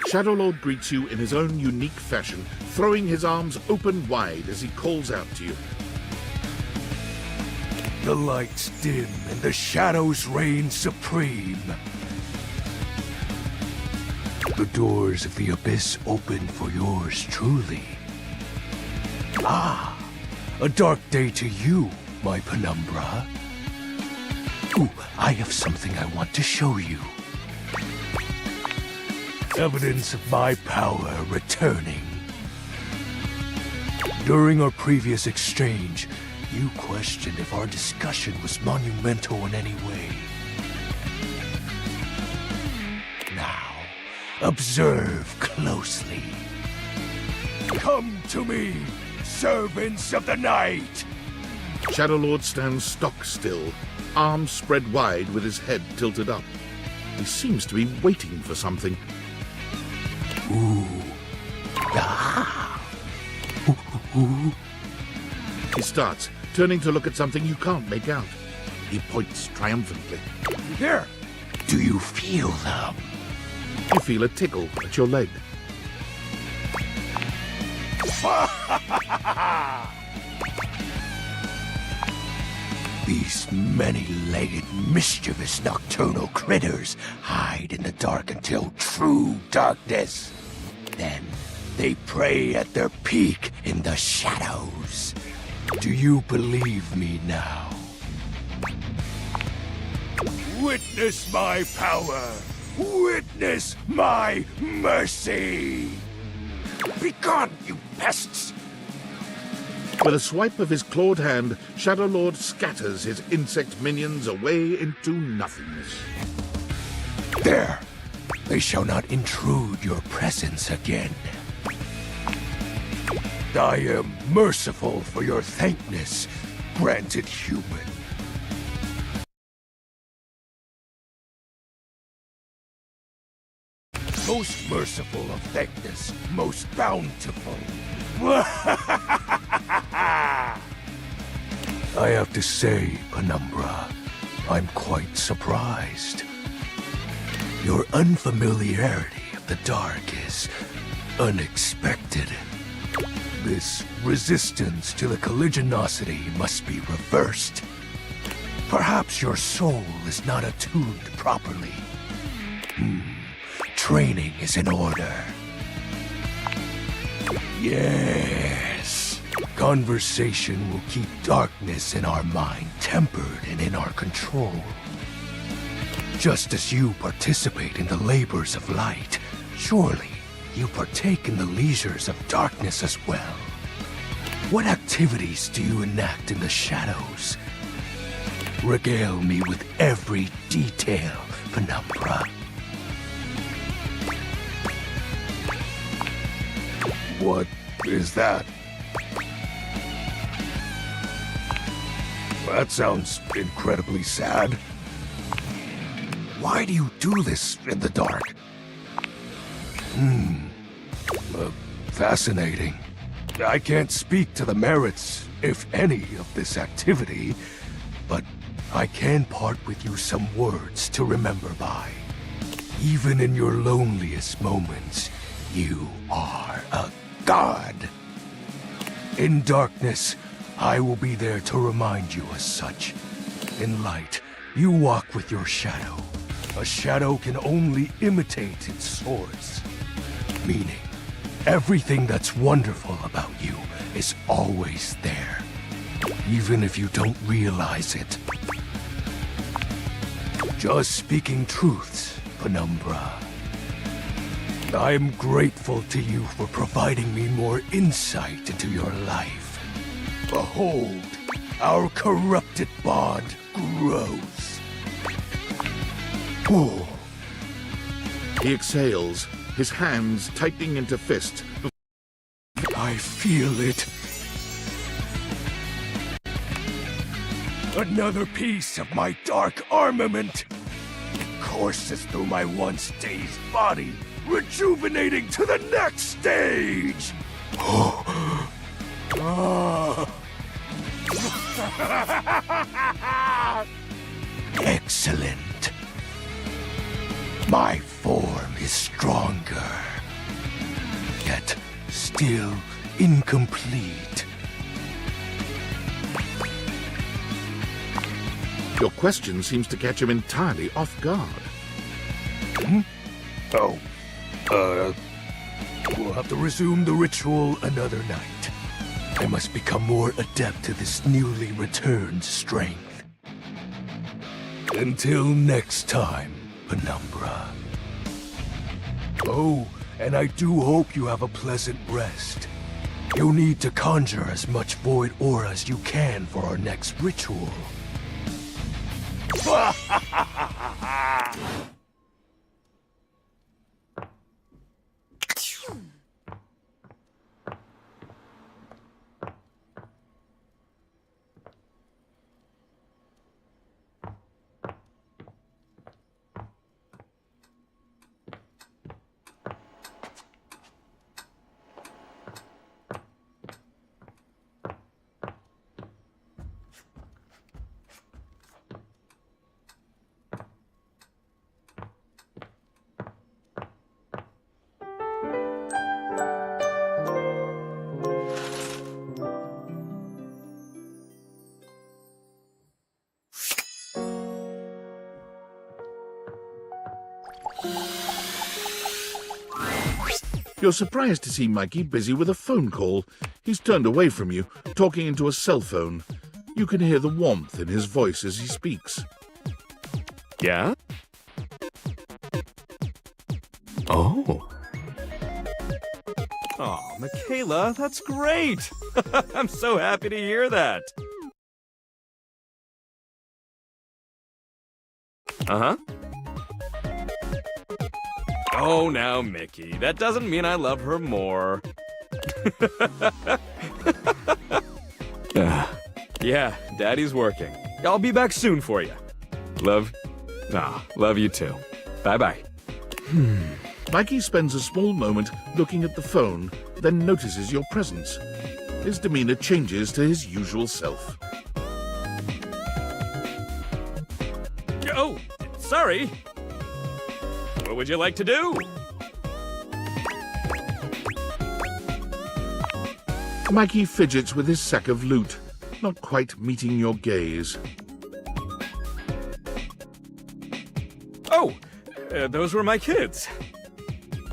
Shadow Lord greets you in his own unique fashion, throwing his arms open wide as he calls out to you. The lights dim and the shadows reign supreme. The doors of the abyss open for yours truly. Ah, a dark day to you, my Penumbra. Ooh, I have something I want to show you. Evidence of my power returning. During our previous exchange, you questioned if our discussion was monumental in any way. Now, observe closely. Come to me, servants of the night! Shadow Lord stands stock still, arms spread wide with his head tilted up. He seems to be waiting for something. Ooh. Ah. Ooh. He starts, turning to look at something you can't make out. He points triumphantly. There! Do you feel them? You feel a tickle at your leg. These many-legged, mischievous nocturnal critters hide in the dark until true darkness. Then they prey at their peak in the shadows. Do you believe me now? Witness my power! Witness my mercy! Begone, you pests! With a swipe of his clawed hand, Shadow Lord scatters his insect minions away into nothingness. There! They shall not intrude your presence again. I am merciful for your thankness, granted human. Most merciful of thankness, most bountiful. I have to say, Penumbra, I'm quite surprised. Your unfamiliarity of the dark is unexpected. This resistance to the colligiosity must be reversed. Perhaps your soul is not attuned properly. Training is in order. Yes. Conversation will keep darkness in our mind tempered and in our control. Just as you participate in the labors of light, surely you partake in the leisures of darkness as well. What activities do you enact in the shadows? Regale me with every detail, Penumbra. What is that? That sounds incredibly sad. Why do you do this in the dark? Fascinating. I can't speak to the merits, if any, of this activity, but I can part with you some words to remember by. Even in your loneliest moments, you are a god. In darkness, I will be there to remind you as such. In light, you walk with your shadow. A shadow can only imitate its source. Meaning, everything that's wonderful about you is always there. Even if you don't realize it. Just speaking truths, Penumbra. I am grateful to you for providing me more insight into your life. Behold, our corrupted bond grows. Oh. He exhales, his hands tightening into fist. I feel it. Another piece of my dark armament courses through my once dazed body, rejuvenating to the next stage. Excellent. My form is stronger. incomplete. Your question seems to catch him entirely off guard. Oh, we'll have to resume the ritual another night. I must become more adept to this newly returned strength. Until next time, Penumbra. Oh, and I do hope you have a pleasant rest. You'll need to conjure as much void aura as you can for our next ritual. You're surprised to see Mikey busy with a phone call. He's turned away from you, talking into a cell phone. You can hear the warmth in his voice as he speaks. Yeah? Oh. Oh, Michaela, that's great! I'm so happy to hear that. Uh-huh. Oh, now, Mickey, that doesn't mean I love her more. Yeah, Daddy's working. I'll be back soon for you. Love you too. Bye-bye. Mikey spends a small moment looking at the phone, then notices your presence. His demeanor changes to his usual self. Oh, sorry. What would you like to do? Mikey fidgets with his sack of loot, not quite meeting your gaze. Oh, those were my kids.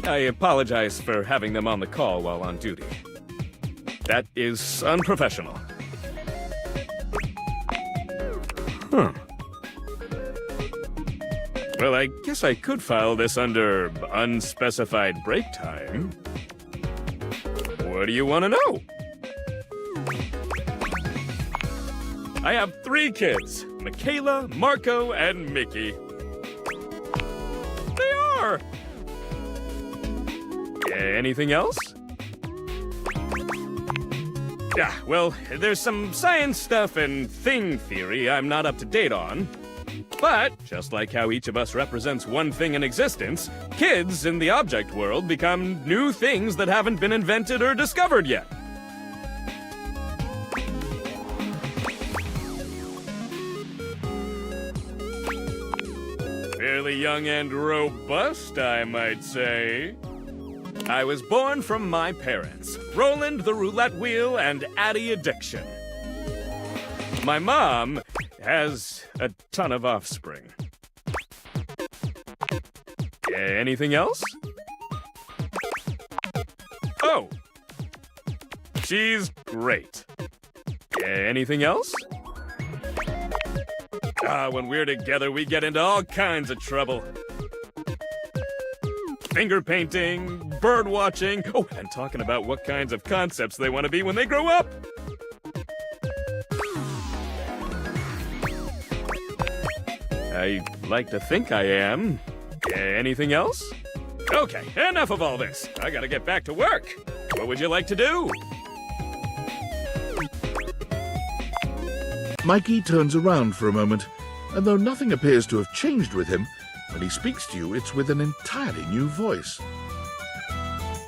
I apologize for having them on the call while on duty. That is unprofessional. Huh. Well, I guess I could file this under unspecified break time. What do you want to know? I have 3 kids, Michaela, Marco, and Mickey. They are! Anything else? Yeah, well, there's some science stuff and thing theory I'm not up to date on. But, just like how each of us represents one thing in existence, kids in the object world become new things that haven't been invented or discovered yet. Fairly young and robust, I might say. I was born from my parents, Roland the Roulette Wheel and Addie Addiction. My mom has a ton of offspring. Anything else? Oh! She's great. Anything else? When we're together, we get into all kinds of trouble. Finger painting, bird watching, oh, and talking about what kinds of concepts they want to be when they grow up. I like to think I am. Anything else? Okay, enough of all this. I gotta get back to work. What would you like to do? Mikey turns around for a moment, and though nothing appears to have changed with him, when he speaks to you, it's with an entirely new voice.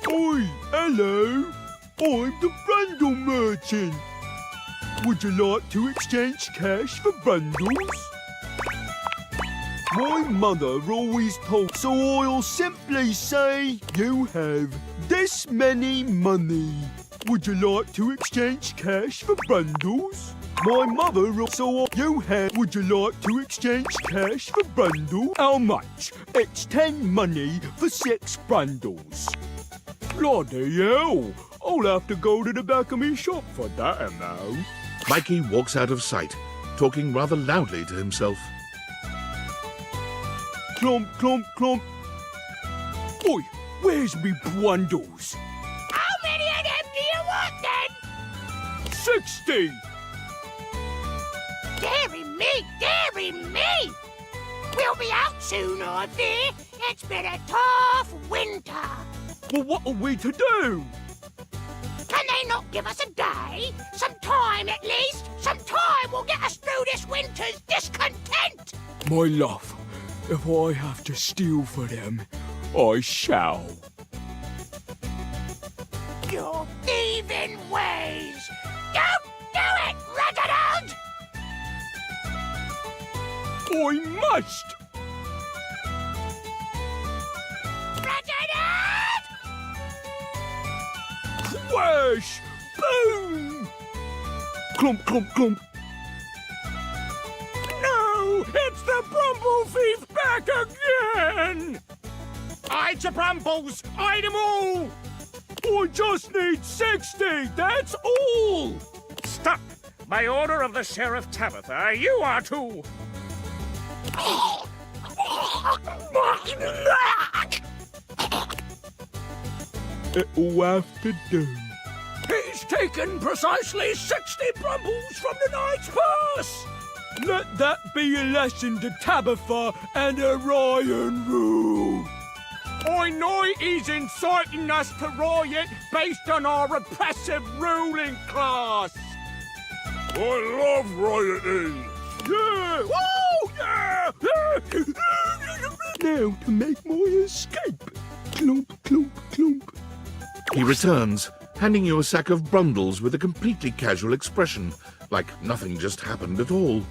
Oi, hello. I'm the bundle merchant. Would you like to exchange cash for bundles? My mother always told, so I'll simply say you have this many money. Would you like to exchange cash for bundles? My mother also you have. Would you like to exchange cash for bundles? How much? It's 10 money for 6 bundles. Bloody hell! I'll have to go to the back of me shop for that amount. Mikey walks out of sight, talking rather loudly to himself. Clomp, clomp, clomp. Oi, where's me bundles? How many of them do you want then? 60! Dearie me! We'll be out soon, I fear. It's been a tough winter. Well, what are we to do? Can they not give us a day? Some time at least? Some time will get us through this winter's discontent! My love, if I have to steal for them, I shall. Your thieving ways! Don't do it, Reginald! I must! Reginald! Whoosh! Boom! Clump, clump, clump. No! It's the Brumble Thief back again! Hide your Brumbles! Hide them all! I just need 60, that's all! Stop! By order of the Sheriff Tabitha, you are to... It'll have to do. He's taken precisely 60 Brumbles from the knight's purse! Let that be a lesson to Tabitha and Orion Rule. I know he's inciting us to riot based on our repressive ruling class! I love rioting! Yeah! Woo! Yeah! Now to make my escape. Clump, clump, clump. He returns, handing you a sack of bundles with a completely casual expression, like nothing just happened at all.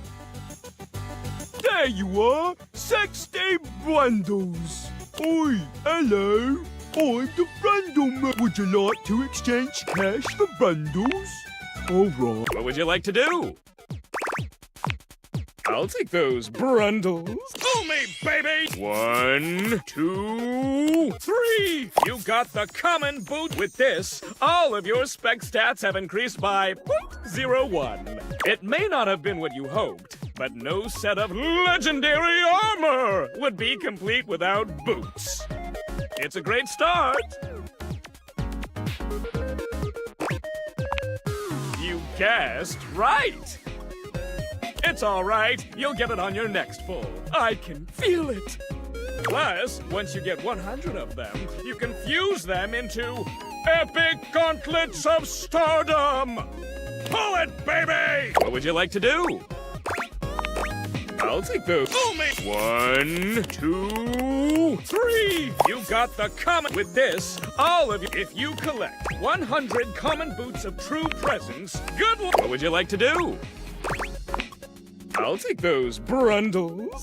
There you are, 60 bundles. Oi, hello. I'm the bundle man. Would you like to exchange cash for bundles? All right. What would you like to do? I'll take those brundles. Fool me, baby! 1, 2, 3! You got the common boot. With this, all of your spec stats have increased by 0.01. It may not have been what you hoped, but no set of legendary armor would be complete without boots. It's a great start. You guessed right. It's all right. You'll get it on your next pull. I can feel it. Plus, once you get 100 of them, you can fuse them into epic gauntlets of stardom. Pull it, baby! What would you like to do? I'll take those. Fool me. 1, 2, 3. You got the common. With this, all of you, if you collect 100 common boots of true presence, good luck. What would you like to do? I'll take those brundles.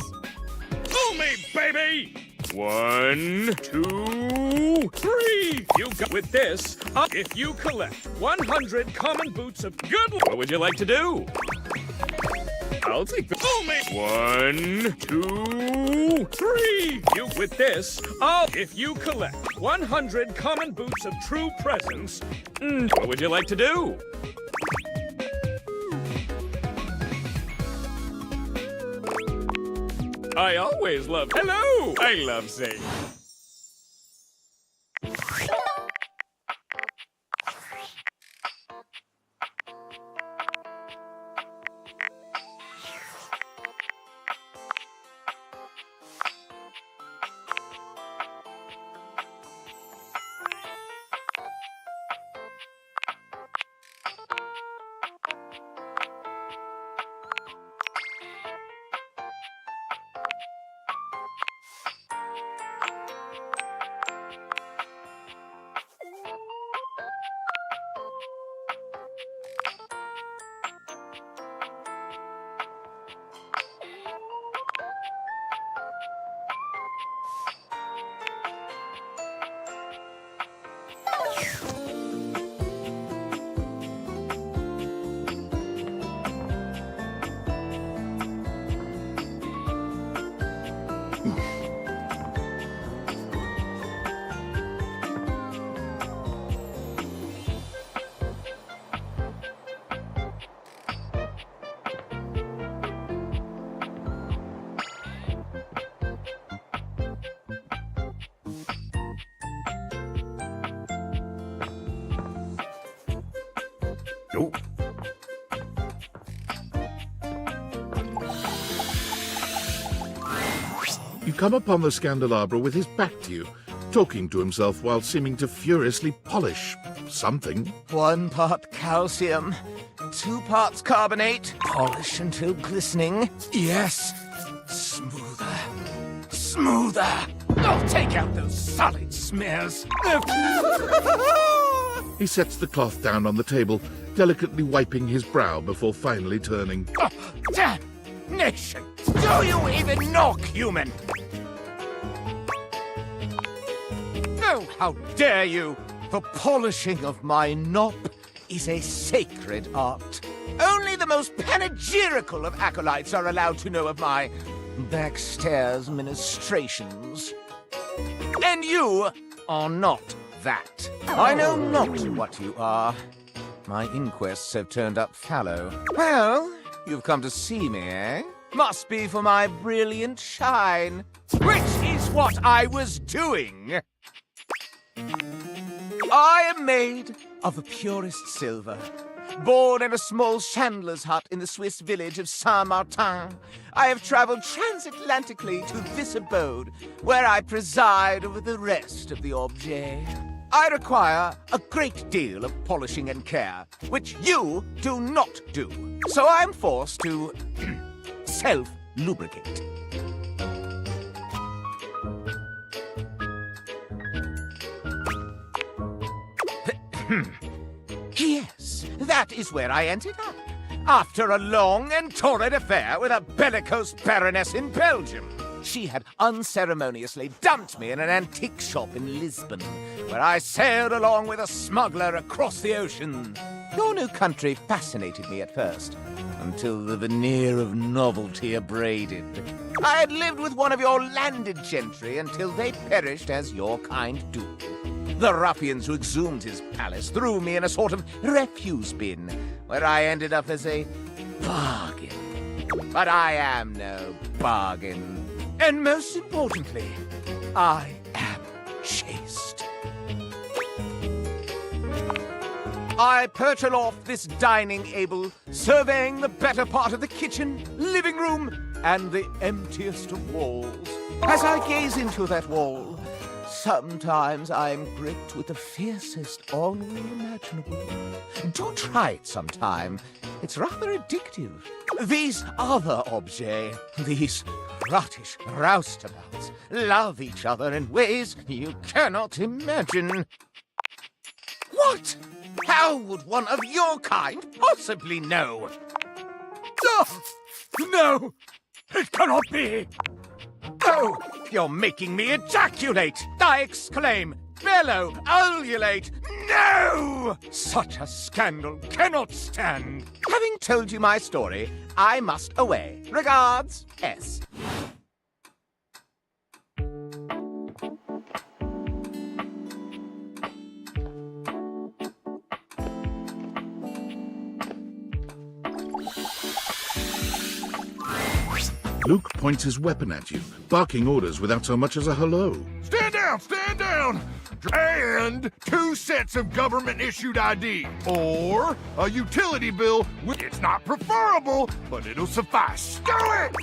Fool me, baby! 1, 2, 3. You got with this. If you collect 100 common boots of good luck, what would you like to do? I'll take the. Fool me. 1, 2, 3. You with this. If you collect 100 common boots of true presence, what would you like to do? I always love. Hello! I love saying. Oh, You come upon the Scandelabra with his back to you, talking to himself while seeming to furiously polish something. 1 part calcium, 2 parts carbonate, polish until glistening. Yes, smoother, smoother. Oh, take out those solid smears. He sets the cloth down on the table, delicately wiping his brow before finally turning. Oh, damnation! Do you even knock, human? Oh, how dare you! The polishing of my knob is a sacred art. Only the most panegyrical of acolytes are allowed to know of my backstairs ministrations. And you are not that. I know not what you are. My inquests have turned up fallow. Well, you've come to see me, eh? Must be for my brilliant shine, which is what I was doing. I am made of the purest silver. Born in a small chandler's hut in the Swiss village of Saint-Martin, I have traveled transatlantically to this abode, where I preside over the rest of the objet. I require a great deal of polishing and care, which you do not do. So I am forced to self-lubricate. Yes, that is where I ended up. After a long and torrid affair with a bellicose baroness in Belgium. She had unceremoniously dumped me in an antique shop in Lisbon, where I sailed along with a smuggler across the ocean. Your new country fascinated me at first, until the veneer of novelty abraded. I had lived with one of your landed gentry until they perished as your kind do. The ruffians who exhumed his palace threw me in a sort of refuse bin, where I ended up as a bargain. But I am no bargain. And most importantly, I am chaste. I perch aloft this dining able, surveying the better part of the kitchen, living room, and the emptiest of walls. As I gaze into that wall, sometimes I am gripped with the fiercest ennui imaginable. Do try it sometime. It's rather addictive. These other objets, these rottish roustabouts, love each other in ways you cannot imagine. What? How would one of your kind possibly know? Oh, no! It cannot be! Oh, you're making me ejaculate! I exclaim, bellow, ululate! No! Such a scandal cannot stand. Having told you my story, I must away. Regards, S. Luke points his weapon at you, barking orders without so much as a hello. stand down! Stand down! And 2 sets of government-issued ID. Or a utility bill. It's not preferable, but it'll suffice. Do it!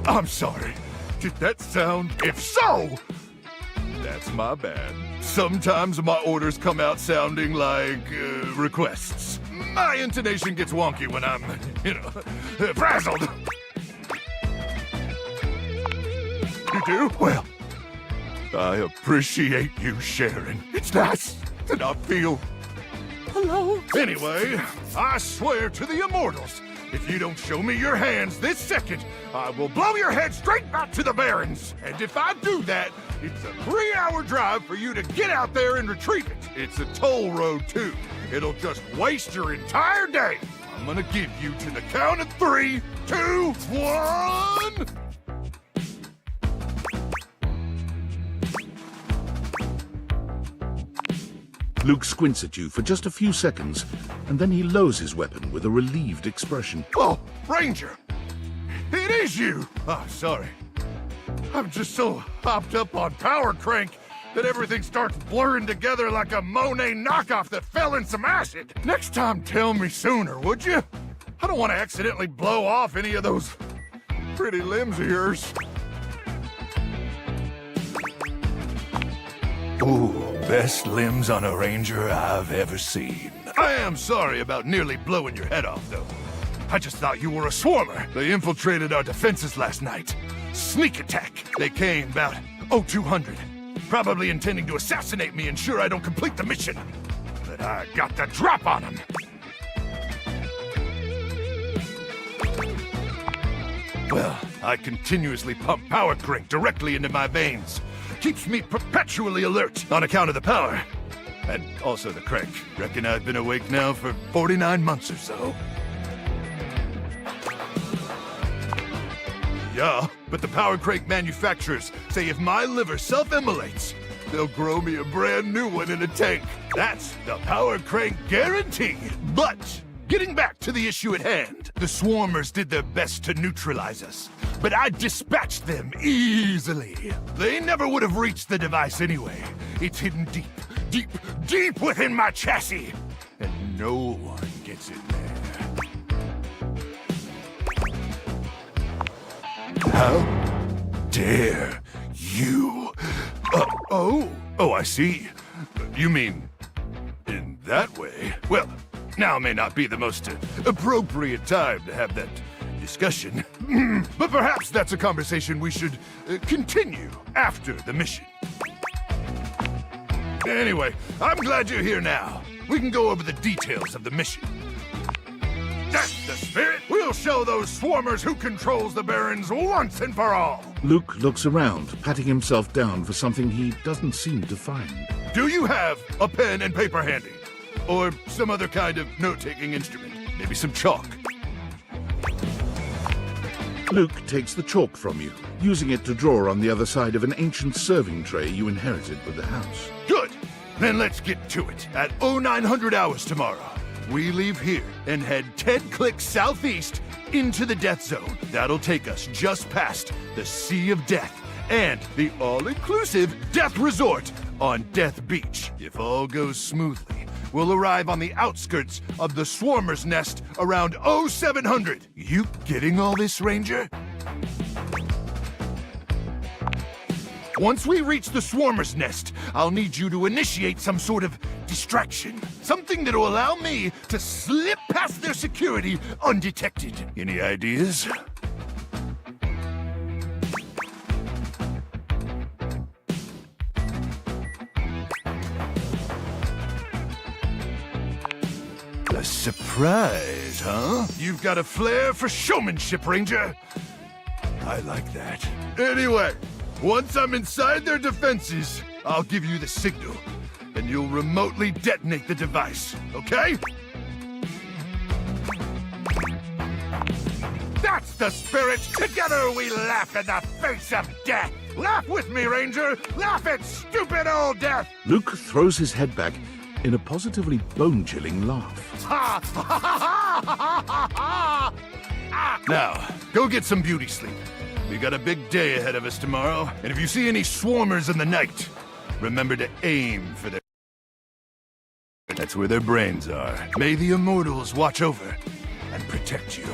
I'm sorry. Did that sound? If so, that's my bad. Sometimes my orders come out sounding like requests. My intonation gets wonky when I'm, frazzled. You do? Well, I appreciate you sharing. It's nice to not feel alone. Anyway, I swear to the immortals, if you don't show me your hands this second, I will blow your head straight back to the Barrens. And if I do that, it's a 3-hour drive for you to get out there and retrieve it. It's a toll road, too. It'll just waste your entire day. I'm gonna give you to the count of 3, 2, 1... Luke squints at you for just a few seconds, and then he lowers his weapon with a relieved expression. Oh, Ranger! It is you! Oh, sorry. I'm just so hopped up on Power Crank, Then everything starts blurring together like a Monet knockoff that fell in some acid. Next time, tell me sooner, would you? I don't want to accidentally blow off any of those pretty limbs of yours. Ooh, best limbs on a ranger I've ever seen. I am sorry about nearly blowing your head off, though. I just thought you were a swarmer. They infiltrated our defenses last night. Sneak attack. They came about 0200. Probably intending to assassinate me, ensure I don't complete the mission. But I got the drop on them. Well, I continuously pump power crank directly into my veins. Keeps me perpetually alert on account of the power. And also the crank. Reckon I've been awake now for 49 months or so. Yeah, but the power crank manufacturers say if my liver self-immolates, they'll grow me a brand new one in a tank. That's the power crank guarantee. But getting back to the issue at hand, the swarmers did their best to neutralize us, but I dispatched them easily. They never would have reached the device anyway. It's hidden deep, deep, deep within my chassis, and no one gets in there. How dare you? Oh, I see. You mean in that way? Well, now may not be the most appropriate time to have that discussion, but perhaps that's a conversation we should continue after the mission. Anyway, I'm glad you're here now. We can go over the details of the mission. That's the spirit! We'll show those swarmers who controls the Barrens once and for all! Luke looks around, patting himself down for something he doesn't seem to find. Do you have a pen and paper handy? Or some other kind of note-taking instrument? Maybe some chalk? Luke takes the chalk from you, using it to draw on the other side of an ancient serving tray you inherited with the house. Good! Then let's get to it. At 0900 hours tomorrow, we leave here and head 10 clicks southeast into the Death Zone. That'll take us just past the Sea of Death and the all-inclusive Death Resort on Death Beach. If all goes smoothly, we'll arrive on the outskirts of the Swarmer's Nest around 0700. You getting all this, Ranger? Once we reach the Swarmer's Nest, I'll need you to initiate some sort of distraction. Something that'll allow me to slip past their security undetected. Any ideas? A surprise, huh? You've got a flair for showmanship, Ranger. I like that. Anyway, once I'm inside their defenses, I'll give you the signal, and you'll remotely detonate the device, okay? That's the spirit! Together we laugh in the face of death! Laugh with me, Ranger! Laugh at stupid old death! Luke throws his head back in a positively bone-chilling laugh. Now, go get some beauty sleep. We got a big day ahead of us tomorrow, and if you see any swarmers in the night, remember to aim for their... That's where their brains are. May the immortals watch over and protect you.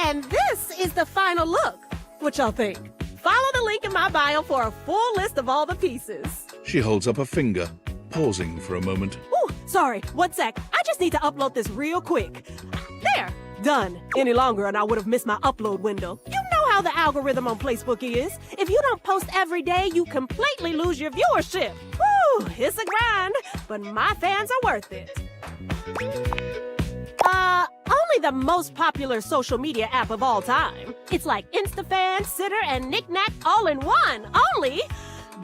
And this is the final look. What y'all think? Follow the link in my bio for a full list of all the pieces. She holds up a finger, pausing for a moment. Ooh, sorry, 1 sec. I just need to upload this real quick. There, done. Any longer and I would have missed my upload window. You know how the algorithm on Facebook is. If you don't post every day, you completely lose your viewership. Woo, it's a grind, but my fans are worth it. Only the most popular social media app of all time. It's like InstaFan, Sitter, and Knick-Knack all in one. Only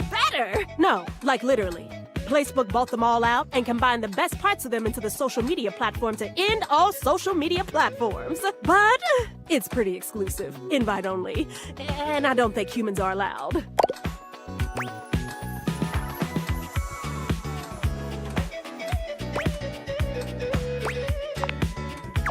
better. No, like literally. Facebook bought them all out and combined the best parts of them into the social media platform to end all social media platforms. But It's pretty exclusive, invite only, and I don't think humans are allowed.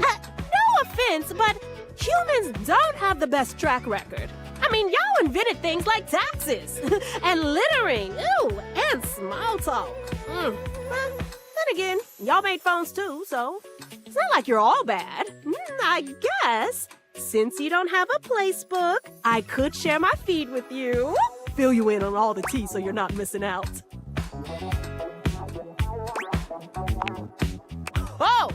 No offense, but humans don't have the best track record. I mean, y'all invented things like taxes, and littering, ooh, and small talk. Well, then again, y'all made phones too, so it's not like you're all bad. I guess, since you don't have a placebook, I could share my feed with you. Fill you in on all the tea so you're not missing out. Oh,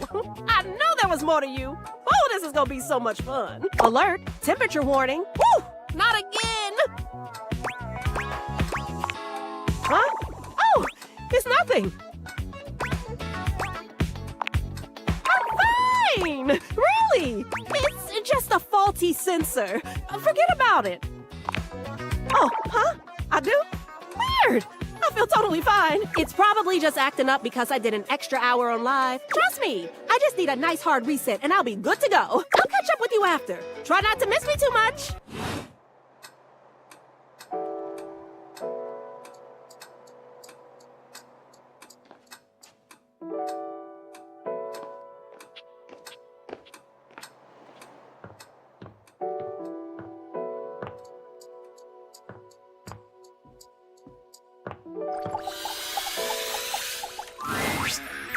I knew there was more to you. Oh, this is gonna be so much fun. Alert, temperature warning. Woo, not again. Huh? Oh, it's nothing. I'm fine. Really? It's just a faulty sensor. Forget about it. Oh, huh? I do? Weird. I feel totally fine. It's probably just acting up because I did an extra hour on live. Trust me, I just need a nice hard reset and I'll be good to go. I'll catch up with you after. Try not to miss me too much.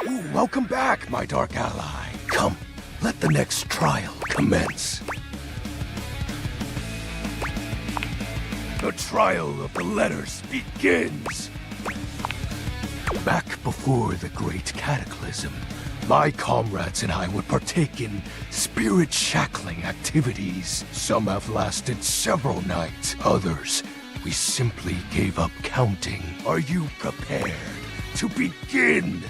Ooh, welcome back, my dark ally. Come, let the next trial commence. The trial of the letters begins. Back before the Great Cataclysm, my comrades and I would partake in spirit-shackling activities. Some have lasted several nights. Others, we simply gave up counting. Are you prepared to begin?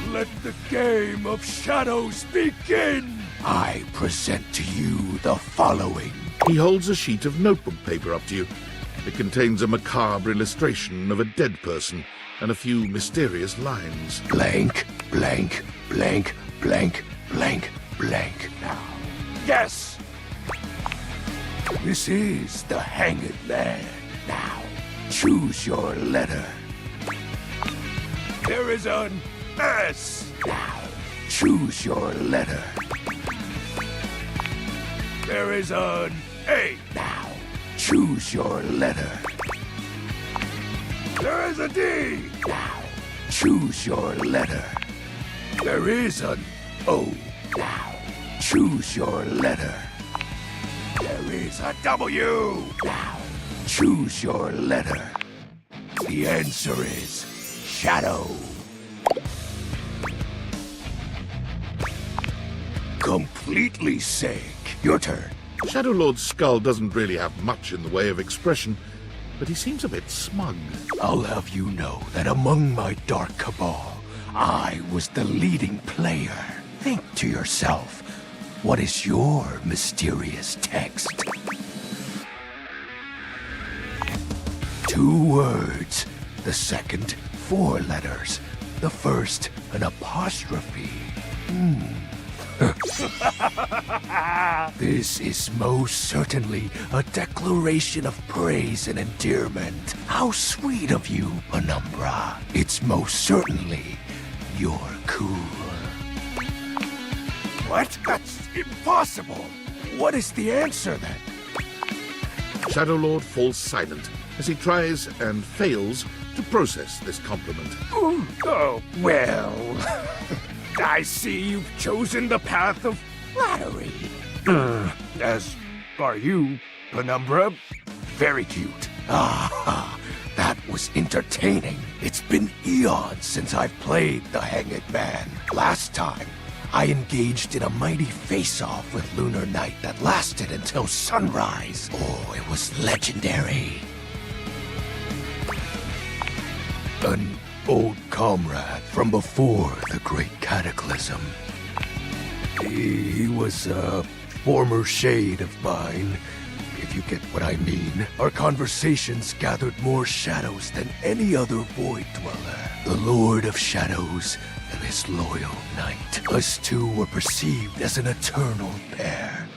Let the game of shadows begin! I present to you the following. He holds a sheet of notebook paper up to you. It contains a macabre illustration of a dead person and a few mysterious lines. Blank, blank, blank, blank, blank, blank. Now, yes! This is the Hanged Man. Now, choose your letter. There is an S. Now, choose your letter. There is an A. Now, choose your letter. There is a D. Now, choose your letter. There is an O. Now, choose your letter. There is a W. Now, choose your letter. The answer is Shadow. Completely sick. Your turn. Shadow Lord's skull doesn't really have much in the way of expression, but he seems a bit smug. I'll have you know that among my dark cabal, I was the leading player. Think to yourself, what is your mysterious text? 2 words. The second, 4 letters. The first, an apostrophe. This is most certainly a declaration of praise and endearment. How sweet of you, Penumbra. It's most certainly you're cool. What? That's impossible. What is the answer then? Shadow Lord falls silent as he tries and fails to process this compliment. Oh, well. I see you've chosen the path of flattery. As are you, Penumbra. Very cute. Ah, that was entertaining. It's been eons since I've played the Hanged Man. Last time, I engaged in a mighty face-off with Lunar Knight that lasted until sunrise. Oh, it was legendary. An old comrade from before the Great Cataclysm. He was a former shade of mine, if you get what I mean. Our conversations gathered more shadows than any other Void Dweller. The Lord of Shadows and his loyal knight. Us two were perceived as an eternal pair.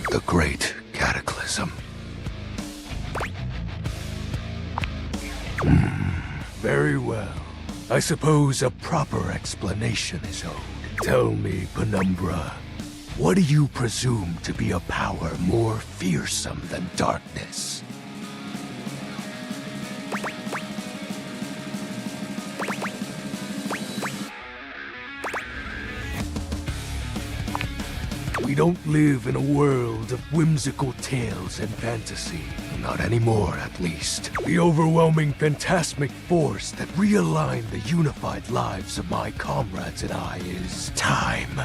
The Great Cataclysm. Very well. I suppose a proper explanation is owed. Tell me, Penumbra, what do you presume to be a power more fearsome than darkness? We don't live in a world of whimsical tales and fantasy. Not anymore, at least. The overwhelming phantasmic force that realigned the unified lives of my comrades and I is time.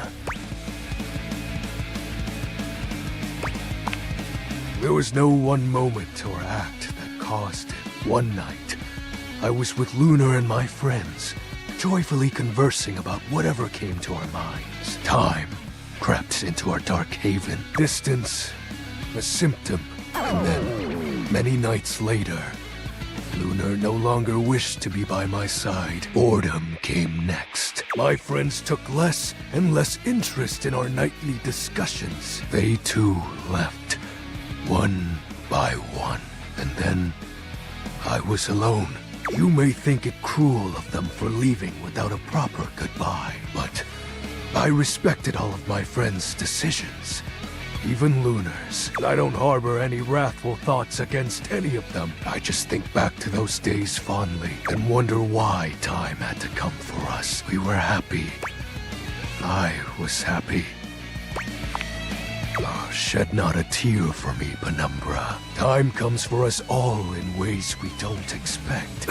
There was no one moment or act that caused it. One night, I was with Lunar and my friends, joyfully conversing about whatever came to our minds. Time crept into our dark haven. Distance, a symptom, and then, many nights later, Lunar no longer wished to be by my side. Boredom came next. My friends took less and less interest in our nightly discussions. They too left, one by one, and then I was alone. You may think it cruel of them for leaving without a proper goodbye, but I respected all of my friends' decisions, even Lunar's. I don't harbor any wrathful thoughts against any of them. I just think back to those days fondly and wonder why time had to come for us. We were happy. I was happy. Oh, shed not a tear for me, Penumbra. Time comes for us all in ways we don't expect.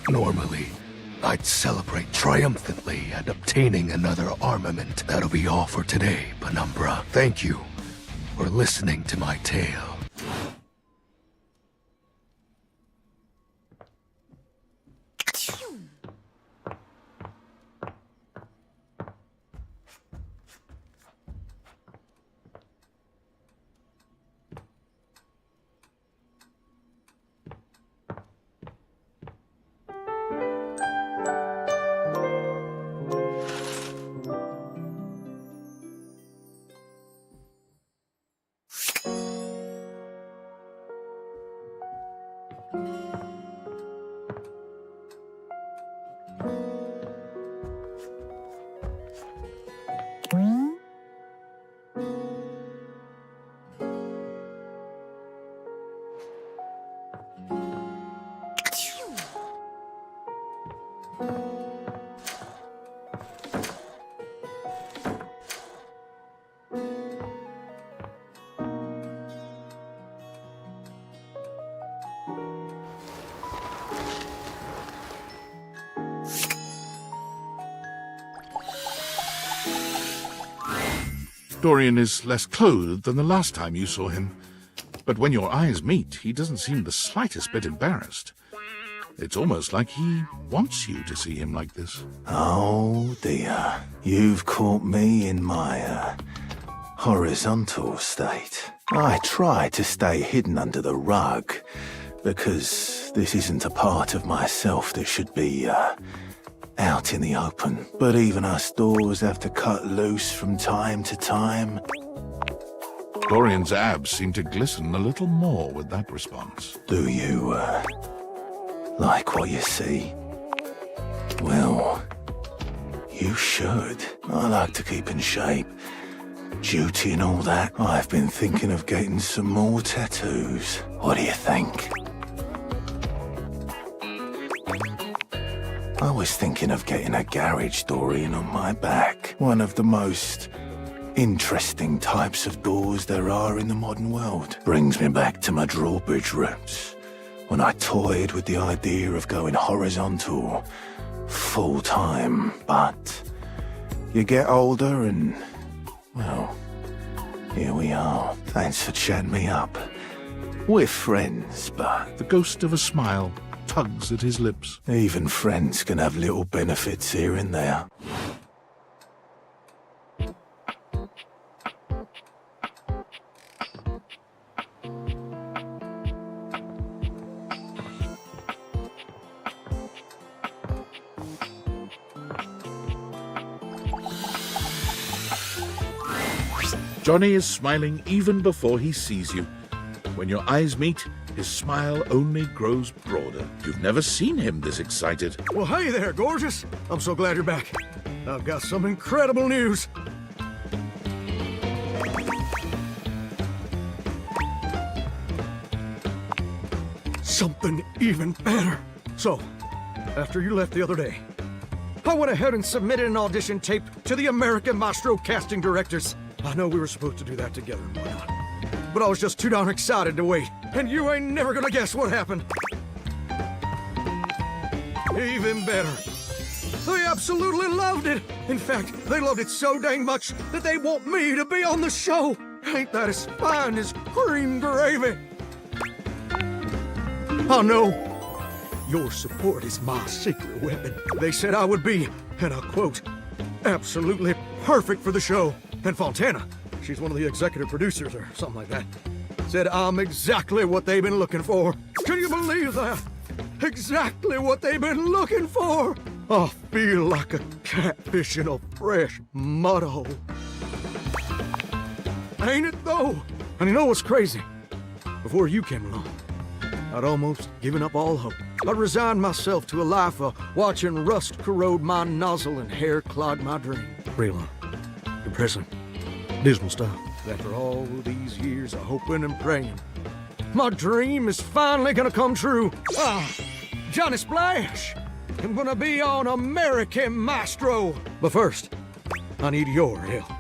Normally, I'd celebrate triumphantly at obtaining another armament. That'll be all for today, Penumbra. Thank you for listening to my tale. Dorian is less clothed than the last time you saw him. But when your eyes meet, he doesn't seem the slightest bit embarrassed. It's almost like he wants you to see him like this. Oh dear, you've caught me in my, horizontal state. I try to stay hidden under the rug, because this isn't a part of myself that should be, out in the open. But even us doors have to cut loose from time to time. Dorian's abs seem to glisten a little more with that response. Do you, like what you see? Well, you should. I like to keep in shape. Duty and all that. I've been thinking of getting some more tattoos. What do you think? I was thinking of getting a garage Dorian on my back. One of the most interesting types of doors there are in the modern world. Brings me back to my drawbridge roots, when I toyed with the idea of going horizontal full-time. But you get older and, well, here we are. Thanks for chatting me up. We're friends, but The ghost of a smile tugs at his lips. even friends can have little benefits here and there. Johnny is smiling even before he sees you. When your eyes meet, his smile only grows broader. You've never seen him this excited. Well, hey there, gorgeous. I'm so glad you're back. I've got some incredible news. Something even better. So, after you left the other day, I went ahead and submitted an audition tape to the American Maestro casting directors. I know we were supposed to do that together and whatnot, but I was just too darn excited to wait. And you ain't never gonna guess what happened. Even better. They absolutely loved it. In fact, they loved it so dang much that they want me to be on the show. Ain't that as fine as cream gravy? I know. Your support is my secret weapon. They said I would be, and I quote, absolutely perfect for the show. And Fontana, she's one of the executive producers or something like that, said I'm exactly what they've been looking for. Can you believe that? Exactly what they've been looking for. I feel like a catfish in a fresh mud hole. Ain't it though? And you know what's crazy? Before you came along, I'd almost given up all hope. I resigned myself to a life of watching rust corrode my nozzle and hair clog my dream. Real depressing, dismal stuff. After all these years of hoping and praying, my dream is finally gonna come true. Johnny Splash! I'm gonna be on American Maestro. But first, I need your help.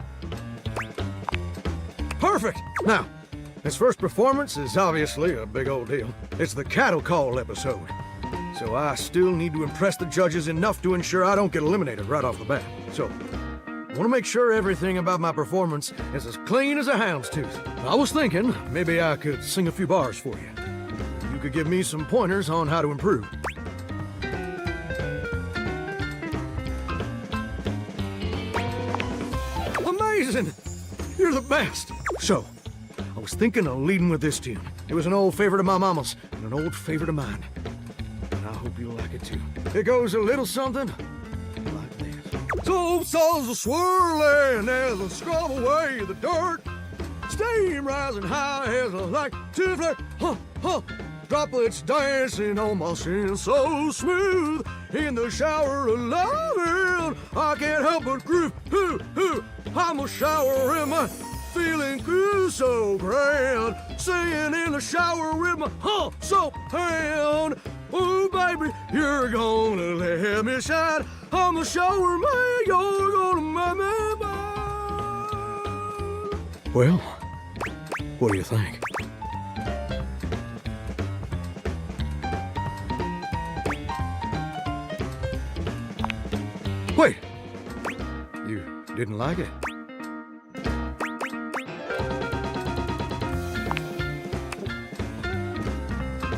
Perfect! Now, his first performance is obviously a big old deal. It's the cattle call episode. So I still need to impress the judges enough to ensure I don't get eliminated right off the bat. So, I want to make sure everything about my performance is as clean as a hound's tooth. I was thinking maybe I could sing a few bars for you. You could give me some pointers on how to improve. Amazing! You're the best! So, I was thinking of leading with this tune. It was an old favorite of my mama's and an old favorite of mine. And I hope you'll like it too. It goes a little something like this. So souls are swirling as I scrub away the dirt. Steam rising high as I like to flirt. Huh, huh. Droplets dancing on my skin so smooth. In the shower of loving, I can't help but groove. Hoo, hoo. I'm a shower in my feeling good, so grand. Singing in the shower with my soap hand. Oh, baby, you're gonna let me shine. I'm a shower man, you're gonna make me mine. Well, what do you think? Wait, you didn't like it?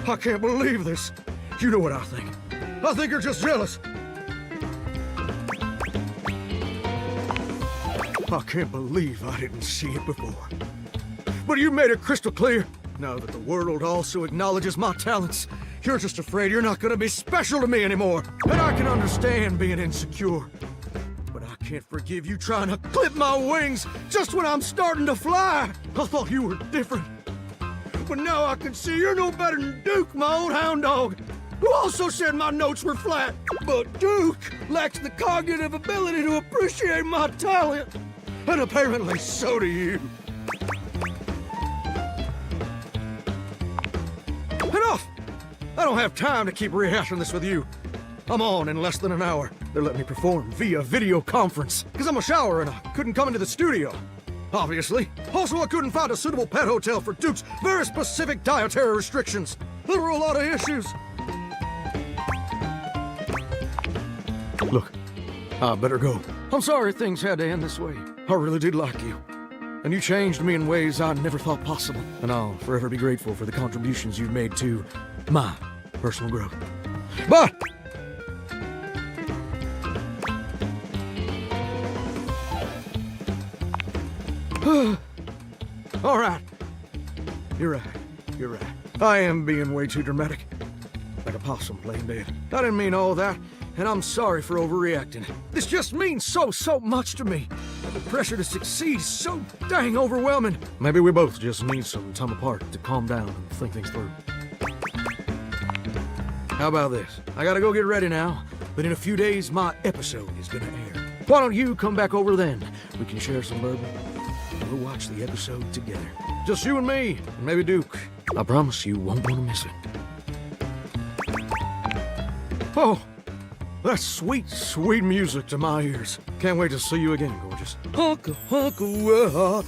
I can't believe this. You know what I think. I think you're just jealous. I can't believe I didn't see it before. But you made it crystal clear. Now that the world also acknowledges my talents, you're just afraid you're not gonna be special to me anymore. And I can understand being insecure. But I can't forgive you trying to clip my wings just when I'm starting to fly. I thought you were different. But now I can see you're no better than Duke, my old hound dog, who also said my notes were flat. But Duke lacks the cognitive ability to appreciate my talent. And apparently so do you. Enough! I don't have time to keep rehashing this with you. I'm on in less than an hour. They're letting me perform via video conference, because I'm a shower and I couldn't come into the studio. Obviously. Also, I couldn't find a suitable pet hotel for Duke's very specific dietary restrictions. There were a lot of issues. Look, I better go. I'm sorry things had to end this way. I really did like you. And you changed me in ways I never thought possible. And I'll forever be grateful for the contributions you've made to my personal growth. But all right. You're right. You're right. I am being way too dramatic. Like a possum playing dead. I didn't mean all that. and I'm sorry for overreacting. This just means so much to me. The pressure to succeed is so dang overwhelming. Maybe we both just need some time apart to calm down and think things through. How about this? I gotta go get ready now, but in a few days, my episode is gonna air. Why don't you come back over then? We can share some bourbon, and we'll watch the episode together. Just you and me, and maybe Duke. I promise you won't want to miss it. Oh, that's sweet, sweet music to my ears. Can't wait to see you again, gorgeous. Hunka, hunka,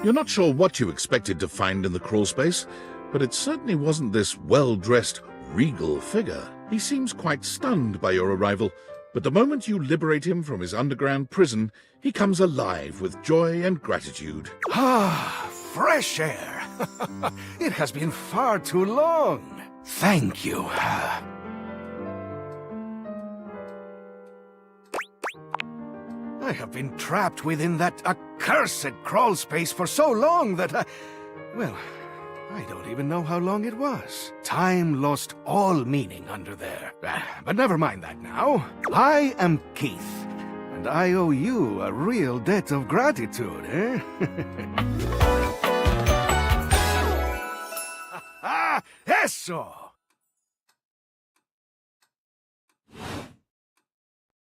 You're not sure what you expected to find in the crawlspace, but it certainly wasn't this well-dressed, regal figure. He seems quite stunned by your arrival, but the moment you liberate him from his underground prison, he comes alive with joy and gratitude. Ah, fresh air. It has been far too long. Thank you. I have been trapped within that accursed crawl space for so long that well, I don't even know how long it was. Time lost all meaning under there. But never mind that now. I am Keith, and I owe you a real debt of gratitude, eh? Ah, eso!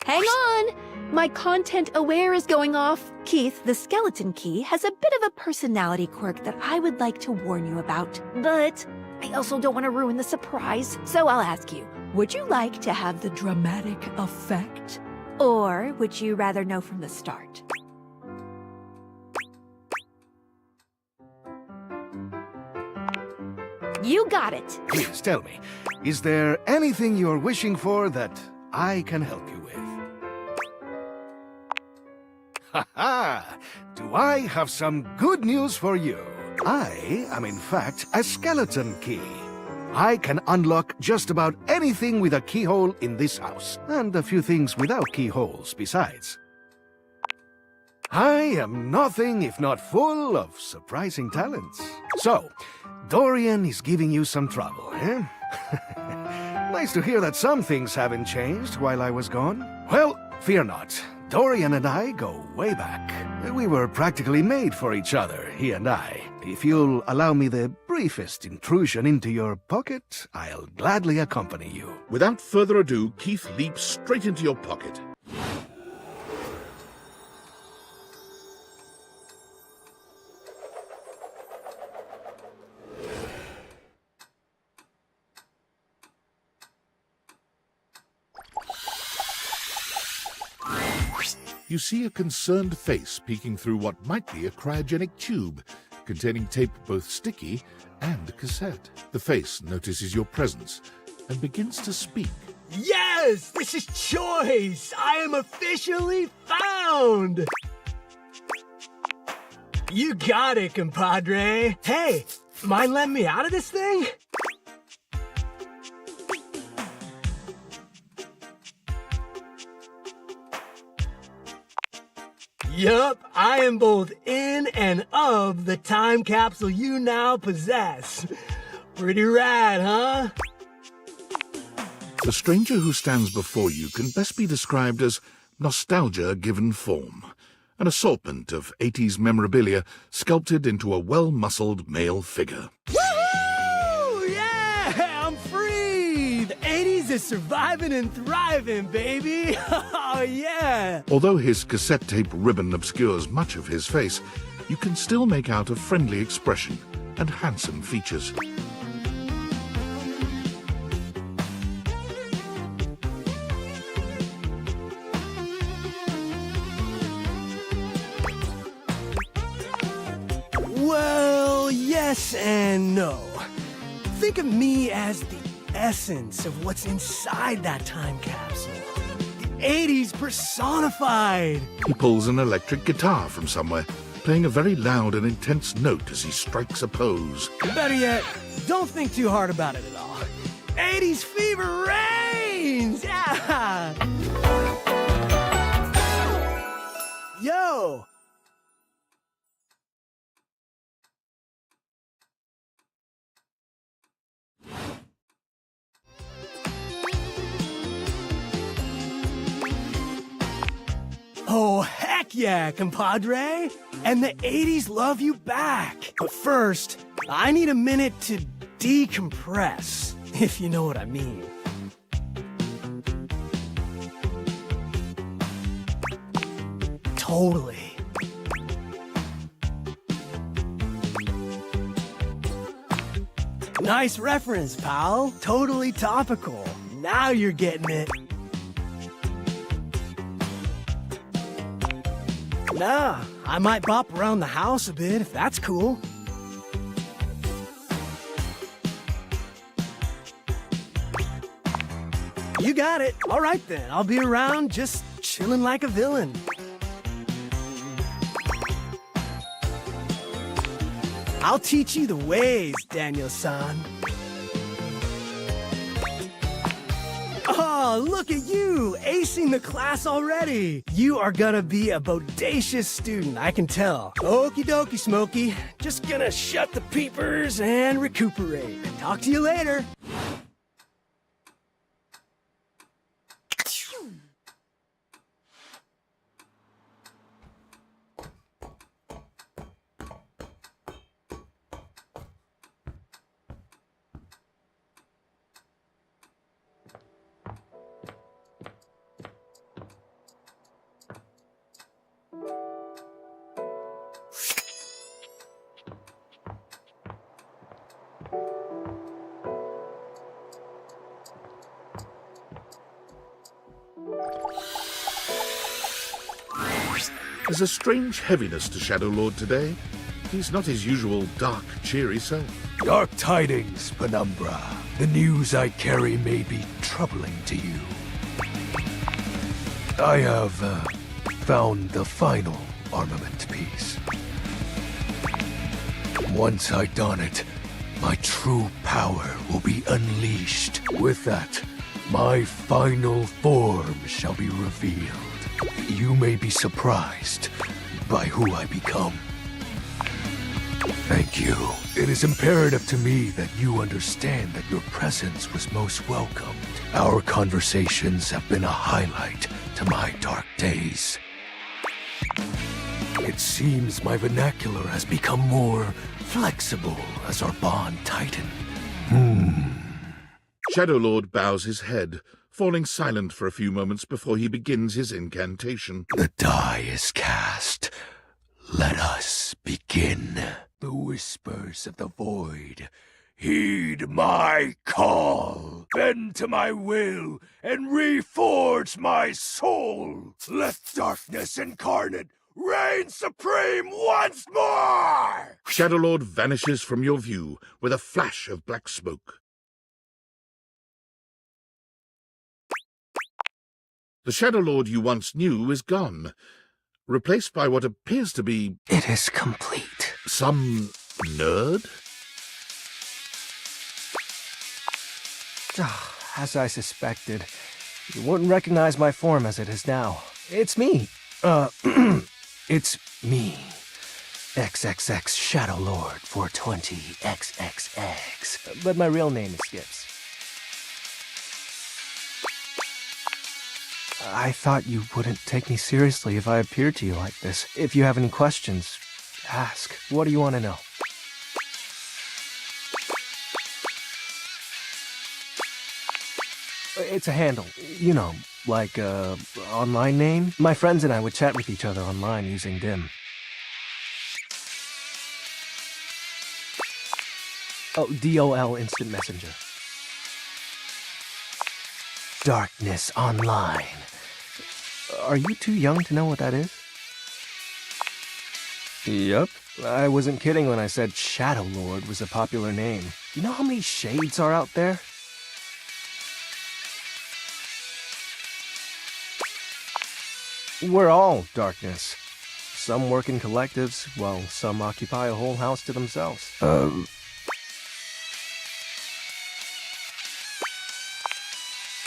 Hang on! My content aware is going off. Keith, the skeleton key, has a bit of a personality quirk that I would like to warn you about. But I also don't want to ruin the surprise, so I'll ask you, would you like to have the dramatic effect? Or would you rather know from the start? You got it! Please tell me, is there anything you're wishing for that I can help you with? Ha-ha! Do I have some good news for you? I am in fact a skeleton key. I can unlock just about anything with a keyhole in this house, and a few things without keyholes besides. I am nothing if not full of surprising talents. So, Dorian is giving you some trouble, eh? Nice to hear that some things haven't changed while I was gone. Well, fear not. Dorian and I go way back. We were practically made for each other, he and I. If you'll allow me the briefest intrusion into your pocket, I'll gladly accompany you. Without further ado, Keith leaps straight into your pocket. You see a concerned face peeking through what might be a cryogenic tube, containing tape both sticky and cassette. The face notices your presence and begins to speak. Yes! This is Choice! I am officially found! You got it, compadre. Hey, mind letting me out of this thing? Yup, I am both in and of the time capsule you now possess. Pretty rad, huh? The stranger who stands before you can best be described as nostalgia given form, an assortment of 80s memorabilia sculpted into a well-muscled male figure. Woohoo! Yeah, I'm free! The 80s is surviving and thriving, baby! Oh, yeah! Although his cassette tape ribbon obscures much of his face, you can still make out a friendly expression and handsome features. Well, yes and no. Think of me as the essence of what's inside that time capsule. The 80s personified. He pulls an electric guitar from somewhere, playing a very loud and intense note as he strikes a pose. Better yet, don't think too hard about it at all. 80s fever reigns! Yeah! Yo! Oh, heck yeah, compadre! And the 80s love you back. But first, I need a minute to decompress, if you know what I mean. Totally. Nice reference, pal. Totally topical. Now you're getting it. Nah, I might bop around the house a bit if that's cool. You got it. All right then, I'll be around just chilling like a villain. I'll teach you the ways, Daniel-san. Oh, look at you, acing the class already. You are gonna be a bodacious student, I can tell. Okie dokie, Smokey. Just gonna shut the peepers and recuperate. Talk to you later. There's a strange heaviness to Shadow Lord today. He's not his usual dark, cheery self. Dark tidings, Penumbra. The news I carry may be troubling to you. I have found the final armament piece. Once I don it, my true power will be unleashed. With that, my final form shall be revealed. You may be surprised by who I become. Thank you. It is imperative to me that you understand that your presence was most welcomed. Our conversations have been a highlight to my dark days. It seems my vernacular has become more flexible as our bond tightened. Shadow Lord bows his head, falling silent for a few moments before he begins his incantation. The die is cast. Let us begin. The whispers of the void. Heed my call. Bend to my will and reforge my soul. Let darkness incarnate reign supreme once more! Shadow Lord vanishes from your view with a flash of black smoke. The Shadow Lord you once knew is gone, replaced by what appears to be... It is complete. Some nerd? As I suspected, you wouldn't recognize my form as it is now. It's me. It's me, XXX Shadow Lord 420 XXX. But my real name is Skips. I thought you wouldn't take me seriously if I appeared to you like this. If you have any questions, ask. What do you want to know? It's a handle, you know, like a online name. My friends and I would chat with each other online using Dim. Oh, DOL Instant Messenger. Darkness Online. Are you too young to know what that is? Yep. I wasn't kidding when I said Shadow Lord was a popular name. You know how many shades are out there? We're all darkness. Some work in collectives, while some occupy a whole house to themselves.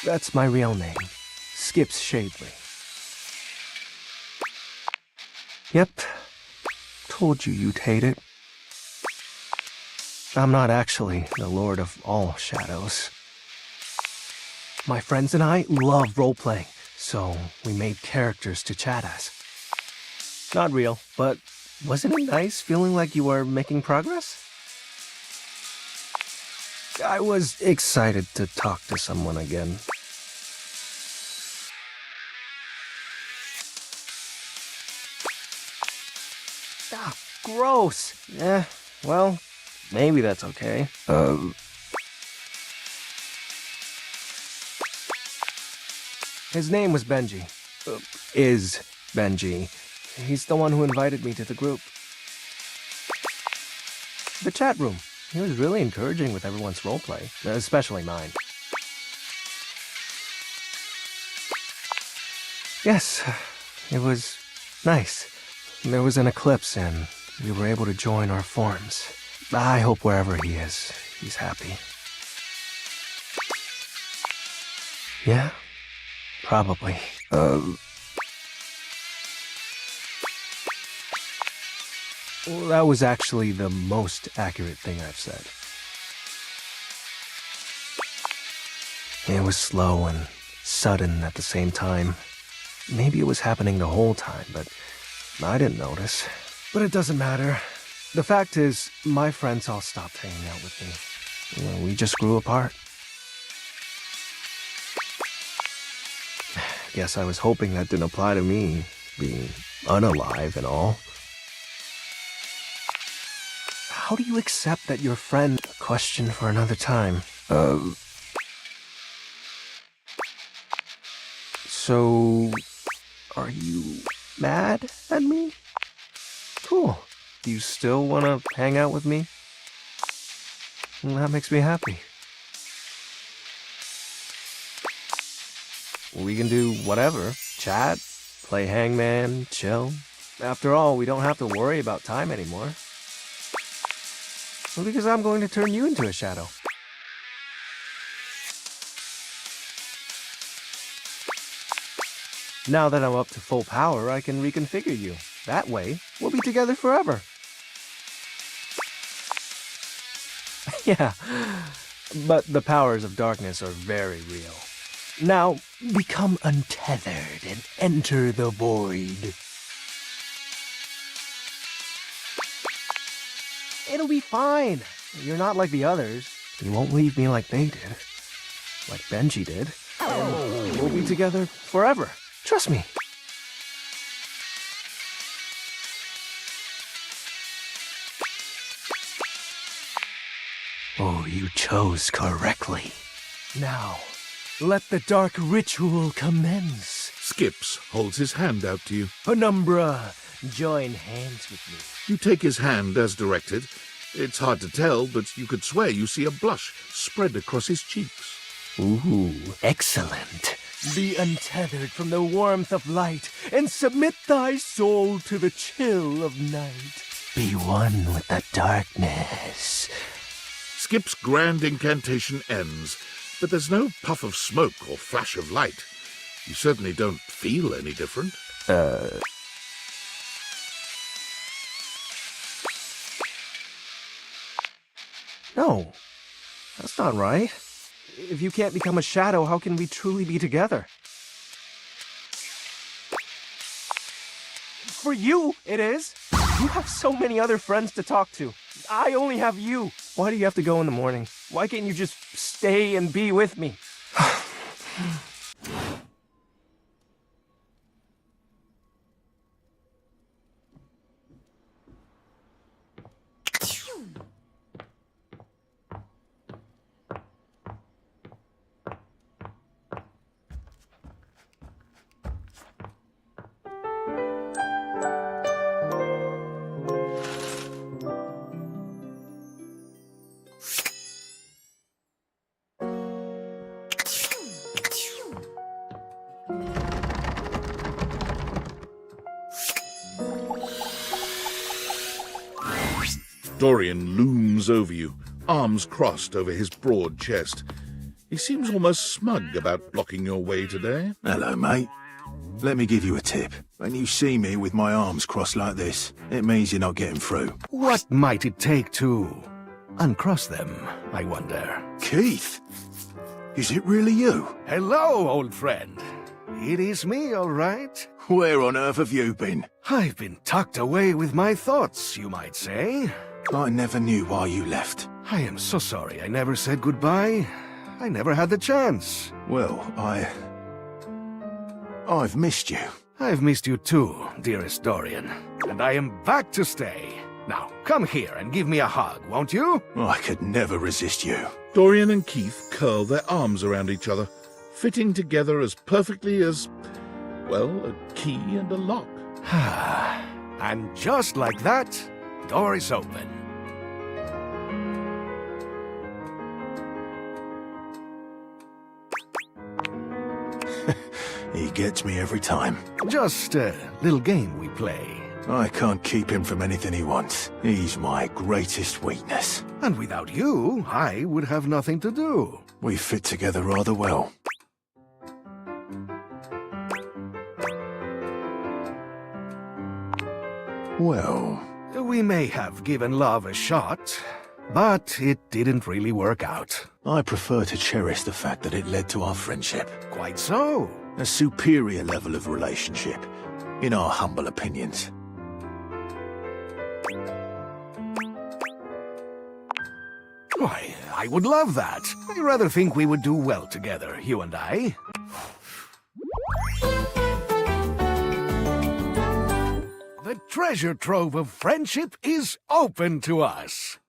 That's my real name. Skips Shadley. Yep. Told you you'd hate it. I'm not actually the Lord of all Shadows. My friends and I love role-playing, so we made characters to chat as. Not real, but wasn't it nice feeling like you were making progress? I was excited to talk to someone again. Ah, gross. Well, maybe that's okay. His name was Benji. Is Benji. He's the one who invited me to the group. The chat room. He was really encouraging with everyone's roleplay, especially mine. Yes, it was nice. There was an eclipse and we were able to join our forms. I hope wherever he is, he's happy. Yeah, probably. Well, that was actually the most accurate thing I've said. It was slow and sudden at the same time. Maybe it was happening the whole time, but I didn't notice. But it doesn't matter. The fact is, my friends all stopped hanging out with me. Well, we just grew apart. Guess I was hoping that didn't apply to me, being unalive and all. How do you accept that your friend... A question for another time. So... Are you mad at me? Cool. Do you still want to hang out with me? Well, that makes me happy. We can do whatever. Chat, play hangman, chill. After all, we don't have to worry about time anymore. Well, because I'm going to turn you into a shadow. Now that I'm up to full power, I can reconfigure you. That way, we'll be together forever. Yeah, but the powers of darkness are very real. Now, become untethered and enter the void. It'll be fine. You're not like the others. You won't leave me like they did. Like Benji did. And we'll be together forever. Trust me. Oh, you chose correctly. Now, let the dark ritual commence. Skips holds his hand out to you. Penumbra, join hands with me. You take his hand as directed. It's hard to tell, but you could swear you see a blush spread across his cheeks. Ooh, excellent. Be untethered from the warmth of light, and submit thy soul to the chill of night. Be one with the darkness. Skip's grand incantation ends, but there's no puff of smoke or flash of light. You certainly don't feel any different. No, that's not right. If you can't become a shadow, how can we truly be together? For you, it is. You have so many other friends to talk to. I only have you. Why do you have to go in the morning? Why can't you just stay and be with me? Dorian looms over you, arms crossed over his broad chest. He seems almost smug about blocking your way today. Hello, mate. Let me give you a tip. When you see me with my arms crossed like this, it means you're not getting through. What might it take to uncross them, I wonder? Keith? Is it really you? Hello, old friend. It is me, all right. Where on earth have you been? I've been tucked away with my thoughts, you might say. I never knew why you left. I am so sorry I never said goodbye. I never had the chance. Well, I've missed you. I've missed you too, dearest Dorian. And I am back to stay. Now, come here and give me a hug, won't you? I could never resist you. Dorian and Keith curl their arms around each other, fitting together as perfectly as, well, a key and a lock. And just like that, door is open. He gets me every time. Just a little game we play. I can't keep him from anything he wants. He's my greatest weakness. And without you, I would have nothing to do. We fit together rather well. Well, We may have given love a shot, but it didn't really work out. I prefer to cherish the fact that it led to our friendship. Quite so. A superior level of relationship, in our humble opinions. Why, I would love that. I rather think we would do well together, you and I. The treasure trove of friendship is open to us.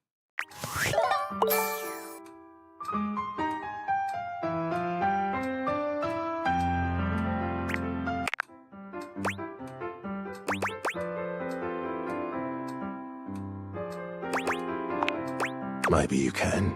Maybe you can.